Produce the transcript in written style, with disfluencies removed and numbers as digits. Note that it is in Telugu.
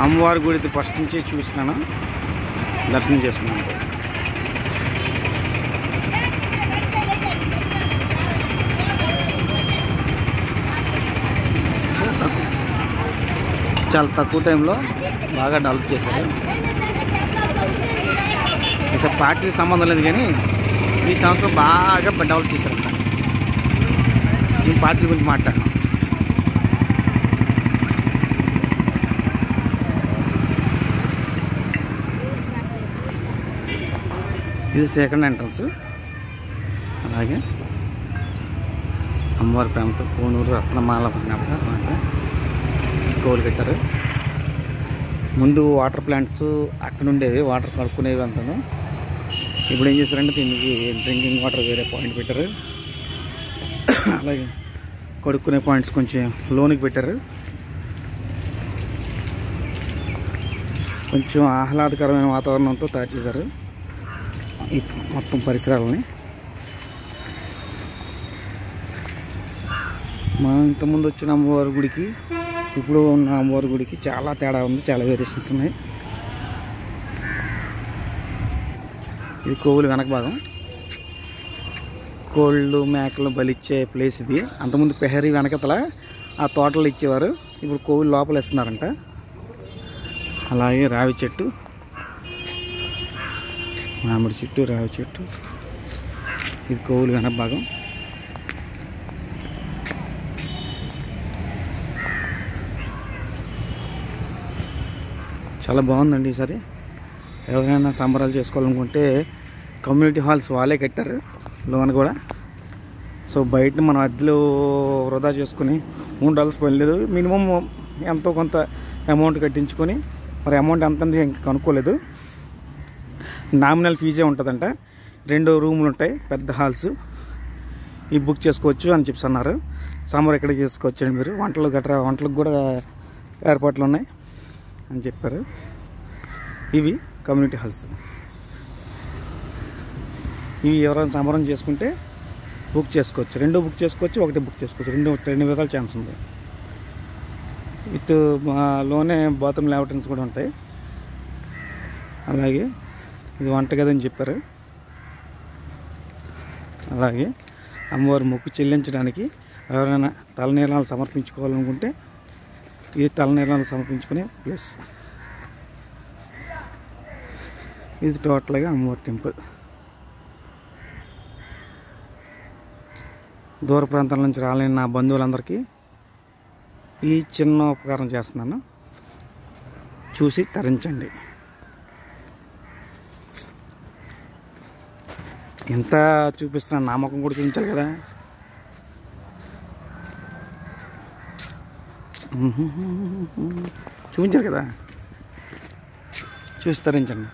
అమ్మవారి గుడి ఫస్ట్ నుంచి చూసినాను, దర్శనం చేసుకున్నాను. చాలా తక్కువ టైంలో బాగా డెవలప్ చేశారు. ఇక పార్టీకి సంబంధం లేదు కానీ ఈ సంవత్సరం బాగా డెవలప్ చేశారంట. ఈ పార్టీ గురించి మాట్లాడినాం. ఇది సెకండ్ ఎంట్రన్స్. అలాగే అమ్మవారి ప్రేమతో కోనూరు రత్నమాల కోలు కట్టారు. ముందు వాటర్ ప్లాంట్స్ అక్కడ ఉండేవి, వాటర్ కడుక్కునేవి అంతాను. ఇప్పుడు ఏం చేశారంటే దీనికి డ్రింకింగ్ వాటర్ వేరే పాయింట్ పెట్టారు. అలాగే కడుక్కునే పాయింట్స్ కొంచెం లోనికి పెట్టారు. కొంచెం ఆహ్లాదకరమైన వాతావరణంతో తయారు చేశారు ఈ మొత్తం పరిసరాలని. మనం ఇంతకుముందు వచ్చిన అమ్మవారి గుడికి ఇప్పుడు ఉన్న అమ్మవారి గుడికి చాలా తేడా ఉంది, చాలా వేరియేషన్స్ ఉన్నాయి. ఇది కోవులు వెనక భాగం, కోళ్ళు మేకలు బలిచ్చే ప్లేస్ ఇది. అంతకుముందు పెహరీ వెనకతల ఆ తోటలు ఇచ్చేవారు, ఇప్పుడు కోవులు లోపల ఇస్తున్నారంట. అలాగే రావి చెట్టు, మామిడి చెట్టు, రావి చెట్టు. ఇది కోవులు వెనక భాగం. చాలా బాగుందండి. ఈసారి ఎవరైనా సంబరాలు చేసుకోవాలనుకుంటే కమ్యూనిటీ హాల్స్ వాళ్ళే కట్టారు లోన్ కూడా. సో బయట మనం అద్దెలు వృధా చేసుకుని ఉండాల్సిన పని లేదు. మినిమం ఎంతో కొంత అమౌంట్ కట్టించుకొని, మరి అమౌంట్ ఎంత ఇంకా కనుక్కోలేదు, నామినల్ ఫీజే ఉంటుందంట. 2 రూములు ఉంటాయి, పెద్ద హాల్స్. ఇవి బుక్ చేసుకోవచ్చు అని చెప్పి అన్నారు. సమ్మర్ ఎక్కడ చేసుకోవచ్చు అండి మీరు, వంటలకు కూడా ఏర్పాట్లు ఉన్నాయి అని చెప్పారు. ఇవి కమ్యూనిటీ హాల్స్. ఇవి ఎవరైనా సంబరం చేసుకుంటే బుక్ చేసుకోవచ్చు. 2 బుక్ చేసుకోవచ్చు, 1 బుక్ చేసుకోవచ్చు. 2 విధాల ఛాన్స్ ఉంది. విత్ లోనే బాత్రూమ్ ల్యాబరేటరీస్ కూడా ఉంటాయి. అలాగే ఇది వంటగది అని చెప్పారు. అలాగే అమ్మవారి మొక్కు చెల్లించడానికి ఎవరైనా తలనీలాలు సమర్పించుకోవాలనుకుంటే ఇది తలనీలాలు సమర్పించుకునే ప్లేస్. ఇది టోటల్గా అమ్మవారి టెంపుల్. దూర ప్రాంతాల నుంచి రాలేని నా బంధువులందరికీ ఈ చిన్న ఉపకారం చేస్తున్నాను, చూసి తరించండి. ఎంత చూపిస్తున్నాను, నా ముఖం కూడా చూపించాలి కదా. చూపించారు కదా, చూసి తరించండి.